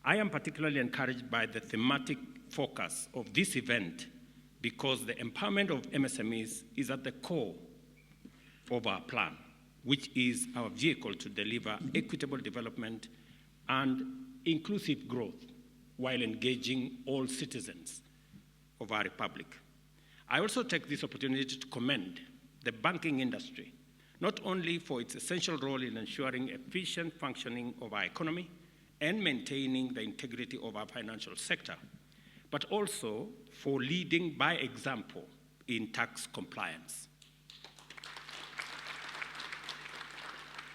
I am particularly encouraged by the thematic focus of this event because the empowerment of MSMEs is at the core of our plan, which is our vehicle to deliver equitable development and inclusive growth while engaging all citizens of our republic. I also take this opportunity to commend the banking industry, not only for its essential role in ensuring efficient functioning of our economy and maintaining the integrity of our financial sector, but also for leading by example in tax compliance.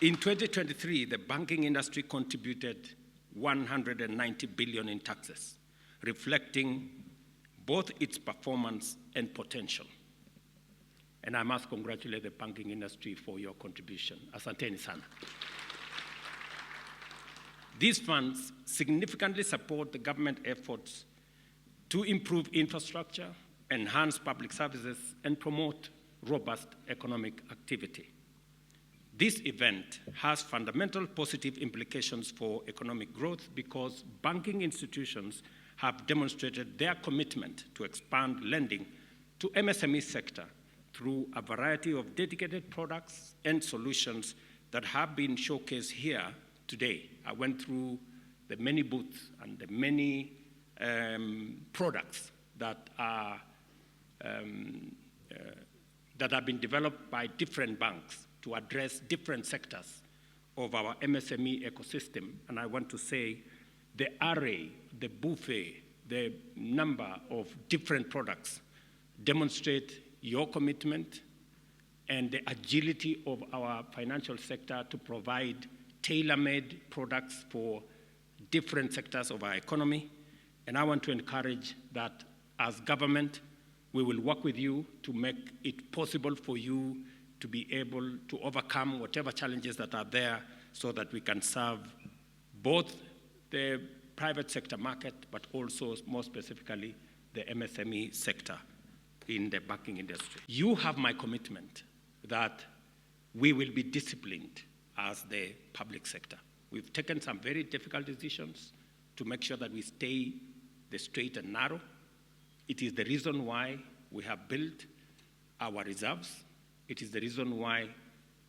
In 2023, the banking industry contributed 190 billion in taxes, reflecting both its performance and potential. And I must congratulate the banking industry for your contribution. Asanteni sana. These funds significantly support the government efforts to improve infrastructure, enhance public services, and promote robust economic activity. This event has fundamental positive implications for economic growth because banking institutions have demonstrated their commitment to expand lending to MSME sector through a variety of dedicated products and solutions that have been showcased here today. I went through the many booths and the many products that have been developed by different banks to address different sectors of our MSME ecosystem. And I want to say the array, the buffet, the number of different products demonstrate your commitment and the agility of our financial sector to provide tailor-made products for different sectors of our economy. And I want to encourage that as government, we will work with you to make it possible for you to be able to overcome whatever challenges that are there so that we can serve both the private sector market, but also more specifically the MSME sector in the banking industry. You have my commitment that we will be disciplined as the public sector. We've taken some very difficult decisions to make sure that we stay the straight and narrow. It is the reason why we have built our reserves. It is the reason why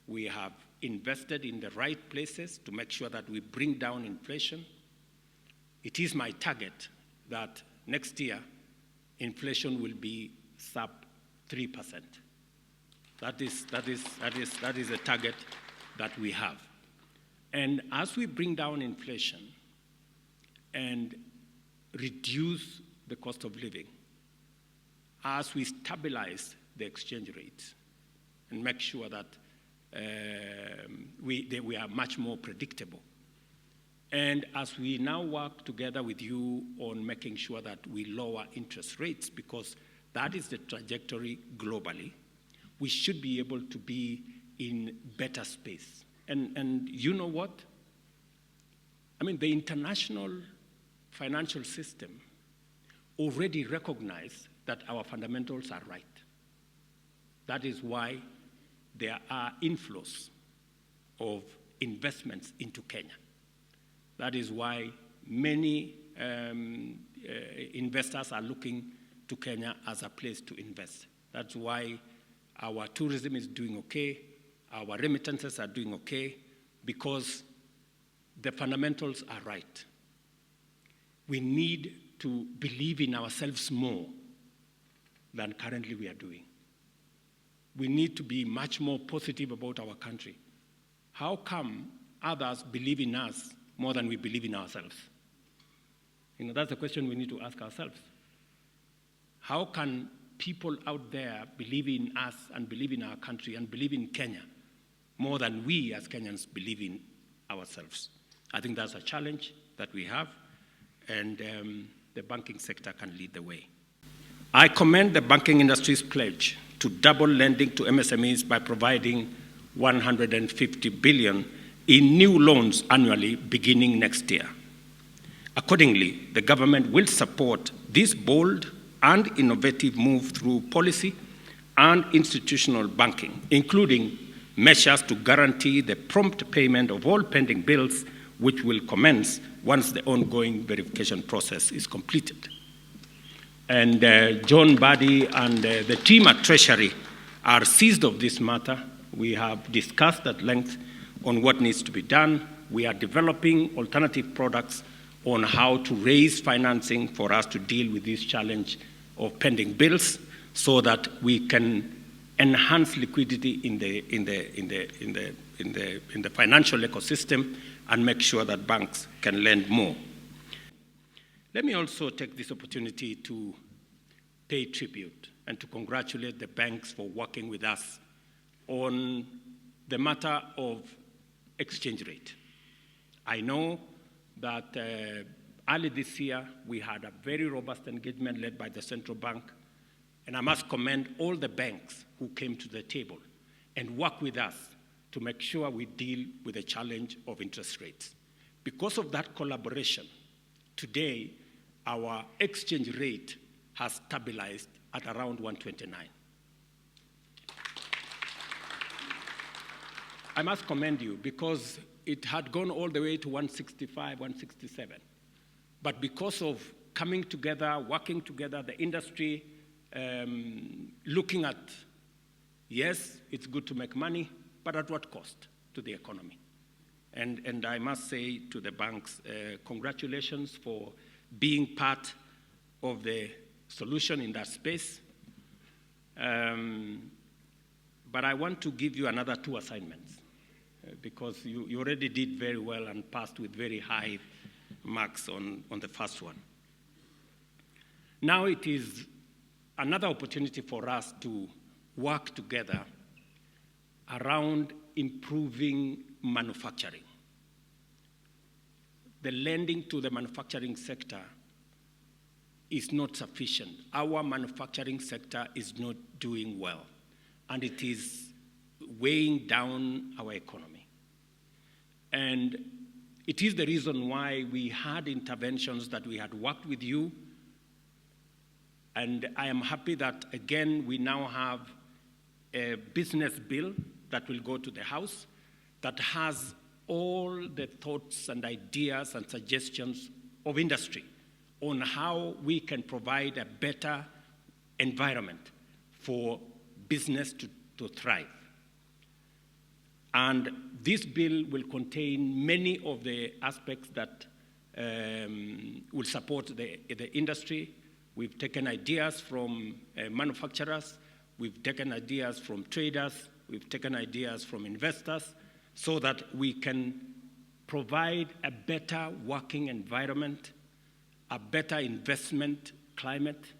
we have invested in the right places to make sure that we bring down inflation. It is my target that next year inflation will be sub 3%. That is a target that we have. And as we bring down inflation and reduce the cost of living, as we stabilize the exchange rates and make sure that we are much more predictable, and as we now work together with you on making sure that we lower interest rates, because that is the trajectory globally, we should be able to be in better space. And you know what? I mean, the international financial system already recognizes that our fundamentals are right. That is why there are inflows of investments into Kenya. That is why many investors are looking to Kenya as a place to invest. That's why our tourism is doing okay, our remittances are doing okay, because the fundamentals are right. We need to believe in ourselves more than currently we are doing. We need to be much more positive about our country. How come others believe in us more than we believe in ourselves? You know, that's the question we need to ask ourselves. How can people out there believe in us and believe in our country and believe in Kenya more than we as Kenyans believe in ourselves? I think that's a challenge that we have, and the banking sector can lead the way. I commend the banking industry's pledge to double lending to MSMEs by providing 150 billion in new loans annually beginning next year. Accordingly, the government will support this bold and innovative move through policy and institutional banking, including measures to guarantee the prompt payment of all pending bills which will commence once the ongoing verification process is completed. And John Buddy and the team at Treasury are seized of this matter. We have discussed at length on what needs to be done. We are developing alternative products on how to raise financing for us to deal with this challenge of pending bills so that we can enhance liquidity in the financial ecosystem and make sure that banks can lend more. Let me also take this opportunity to pay tribute and to congratulate the banks for working with us on the matter of exchange rate. I know that early this year we had a very robust engagement led by the central bank, and I must commend all the banks who came to the table and worked with us to make sure we deal with the challenge of interest rates. Because of that collaboration, today our exchange rate has stabilized at around 129. I must commend you because it had gone all the way to 165, 167. But because of coming together, working together, the industry, looking at, yes, it's good to make money, but at what cost to the economy? And I must say to the banks, congratulations for being part of the solution in that space. But I want to give you another 2 assignments because you already did very well and passed with very high marks on the first one. Now it is another opportunity for us to work together around improving manufacturing. The lending to the manufacturing sector is not sufficient. Our manufacturing sector is not doing well, and it is weighing down our economy. And it is the reason why we had interventions that we had worked with you, and I am happy that, again, we now have a business bill that will go to the House that has all the thoughts and ideas and suggestions of industry on how we can provide a better environment for business to thrive. And this bill will contain many of the aspects that will support the industry. We've taken ideas from manufacturers, we've taken ideas from traders, we've taken ideas from investors, so that we can provide a better working environment, a better investment climate,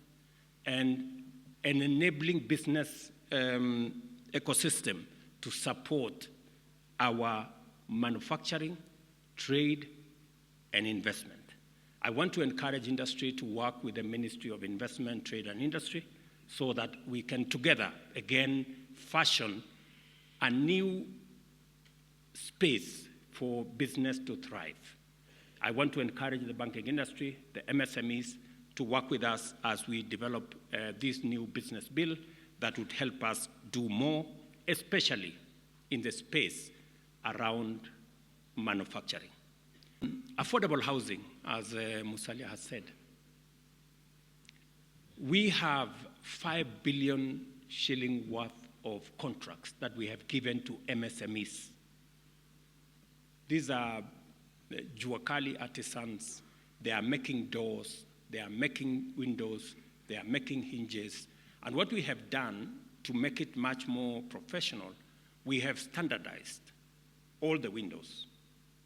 and an enabling business ecosystem to support our manufacturing, trade, and investment. I want to encourage industry to work with the Ministry of Investment, Trade, and Industry so that we can together, again, fashion a new space for business to thrive. I want to encourage the banking industry, the MSMEs, to work with us as we develop this new business bill that would help us do more, especially in the space around manufacturing. Affordable housing, as Musalia has said. We have 5 billion shilling worth of contracts that we have given to MSMEs. These are Juakali artisans. They are making doors, they are making windows, they are making hinges. And what we have done to make it much more professional, we have standardized all the windows.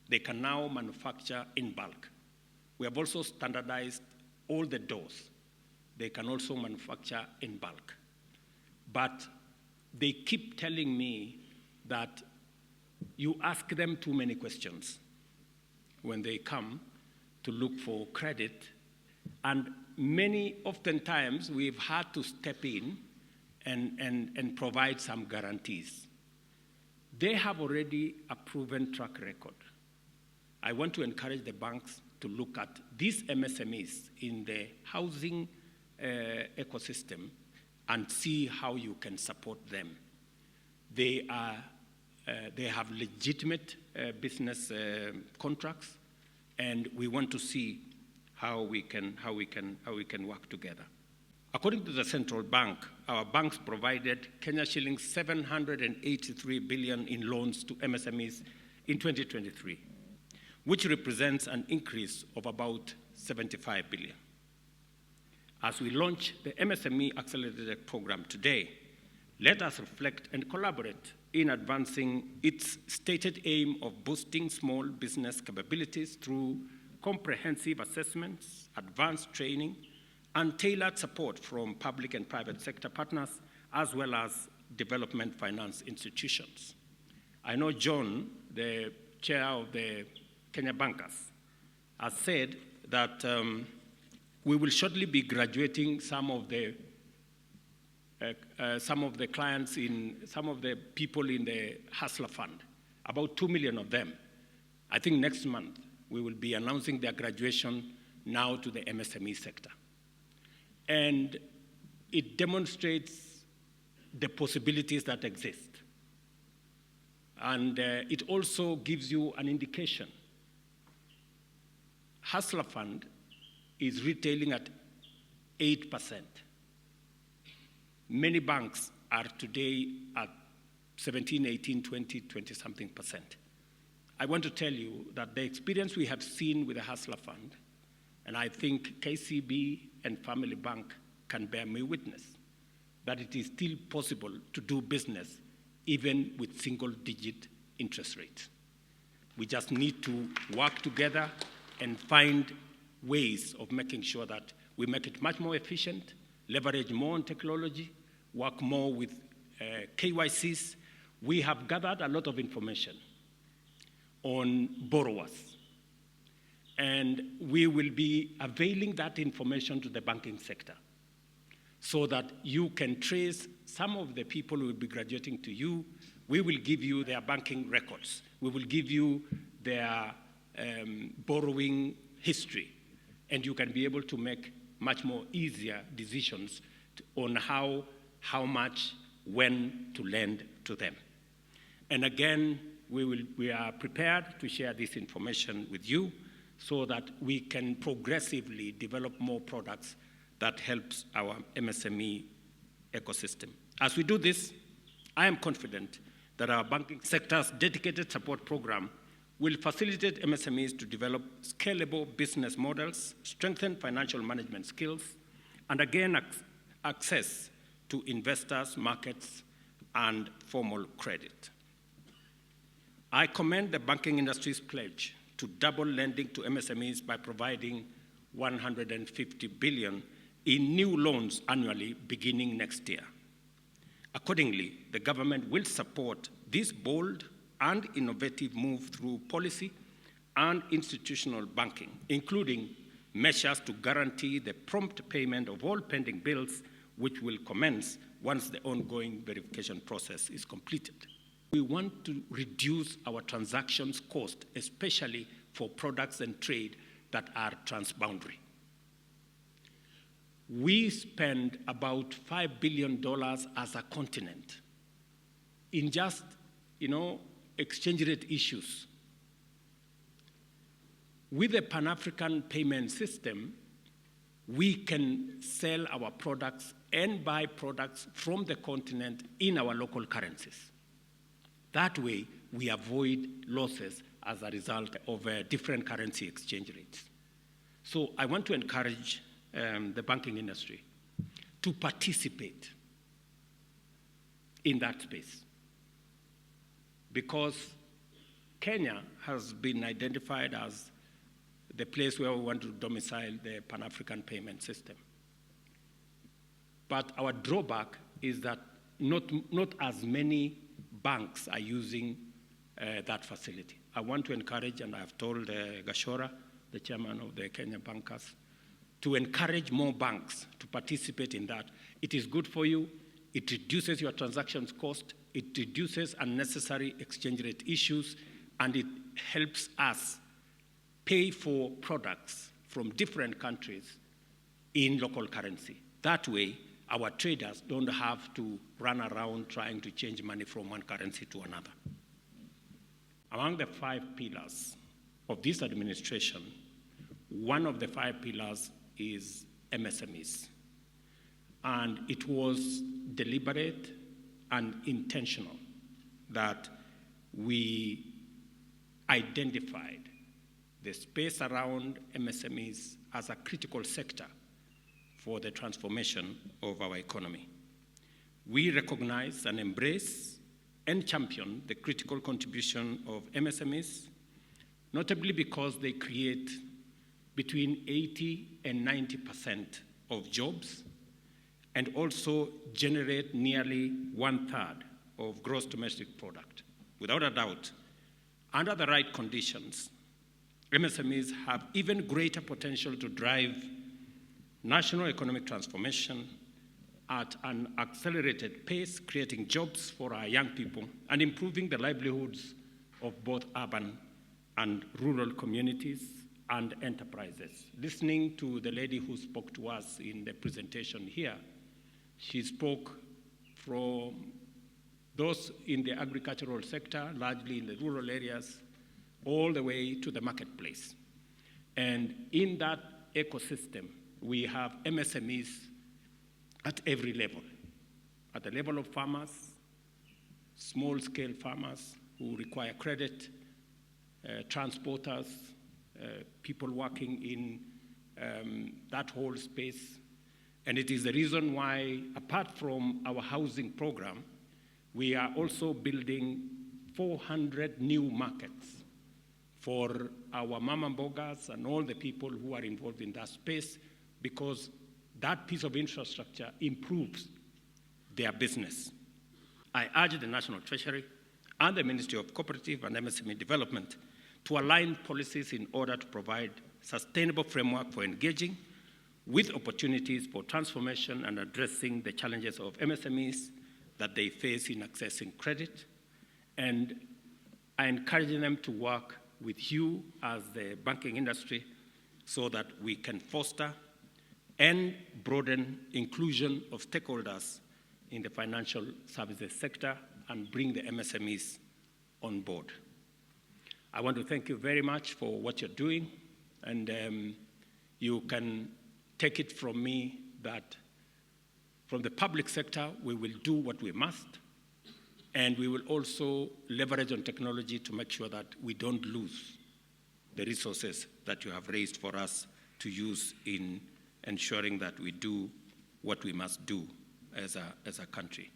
They can now manufacture in bulk. We have also standardized all the doors. They can also manufacture in bulk. But they keep telling me that you ask them too many questions when they come to look for credit. And oftentimes, we've had to step in and provide some guarantees. They have already a proven track record. I want to encourage the banks to look at these MSMEs in the housing ecosystem and see how you can support them. They are they have legitimate business contracts, and we want to see how we can work together. According to the central bank, our banks provided Kenya shillings 783 billion in loans to MSMEs in 2023, which represents an increase of about 75 billion. As we launch the MSME Accelerated Program today, let us reflect and collaborate in advancing its stated aim of boosting small business capabilities through comprehensive assessments, advanced training, and tailored support from public and private sector partners, as well as development finance institutions. I know John, the chair of the Kenya Bankers, has said that we will shortly be graduating some of the clients some of the people in the Hustler Fund, about 2 million of them. I think next month we will be announcing their graduation now to the MSME sector. And it demonstrates the possibilities that exist. And it also gives you an indication. Hustler Fund is retailing at 8%. Many banks are today at 17, 18, 20, 20-something percent. I want to tell you that the experience we have seen with the Hustler Fund, and I think KCB and Family Bank can bear me witness, that it is still possible to do business even with single-digit interest rates. We just need to work together and find ways of making sure that we make it much more efficient, leverage more on technology, work more with KYCs. We have gathered a lot of information on borrowers, and we will be availing that information to the banking sector so that you can trace some of the people who will be graduating to you. We will give you their banking records. We will give you their borrowing history, and you can be able to make much more easier decisions on how much, when to lend to them. And again, we are prepared to share this information with you so that we can progressively develop more products that helps our MSME ecosystem. As we do this, I am confident that our banking sector's dedicated support program will facilitate MSMEs to develop scalable business models, strengthen financial management skills, and again, access to investors, markets, and formal credit. I commend the banking industry's pledge to double lending to MSMEs by providing 150 billion in new loans annually beginning next year. Accordingly, the government will support this bold and innovative move through policy and institutional banking, including measures to guarantee the prompt payment of all pending bills, which will commence once the ongoing verification process is completed. We want to reduce our transactions cost, especially for products and trade that are transboundary. We spend about $5 billion as a continent in just, exchange rate issues. With a Pan-African payment system, we can sell our products and buy products from the continent in our local currencies. That way, we avoid losses as a result of different currency exchange rates. So I want to encourage the banking industry to participate in that space, because Kenya has been identified as the place where we want to domicile the Pan-African payment system. But our drawback is that not as many banks are using that facility. I want to encourage, and I've told Gashora, the chairman of the Kenya Bankers, to encourage more banks to participate in that. It is good for you. It reduces your transactions cost. It reduces unnecessary exchange rate issues, and it helps us pay for products from different countries in local currency. That way, our traders don't have to run around trying to change money from one currency to another. Among the 5 pillars of this administration, one of the 5 pillars is MSMEs. And it was deliberate and intentional that we identified the space around MSMEs as a critical sector for the transformation of our economy. We recognize and embrace and champion the critical contribution of MSMEs, notably because they create between 80 and 90% of jobs and also generate nearly 1/3 of gross domestic product. Without a doubt, under the right conditions, MSMEs have even greater potential to drive national economic transformation at an accelerated pace, creating jobs for our young people and improving the livelihoods of both urban and rural communities and enterprises. Listening to the lady who spoke to us in the presentation here, she spoke from those in the agricultural sector, largely in the rural areas, all the way to the marketplace. And in that ecosystem, we have MSMEs at every level, at the level of farmers, small-scale farmers who require credit, transporters, people working in that whole space. And it is the reason why, apart from our housing program, we are also building 400 new markets for our mama mbogas and all the people who are involved in that space, because that piece of infrastructure improves their business. I urge the National Treasury and the Ministry of Cooperative and MSME Development to align policies in order to provide sustainable framework for engaging with opportunities for transformation and addressing the challenges of MSMEs that they face in accessing credit. And I encourage them to work with you as the banking industry so that we can foster and broaden inclusion of stakeholders in the financial services sector and bring the MSMEs on board. I want to thank you very much for what you're doing, and you can take it from me that from the public sector, we will do what we must, and we will also leverage on technology to make sure that we don't lose the resources that you have raised for us to use in ensuring that we do what we must do as a country.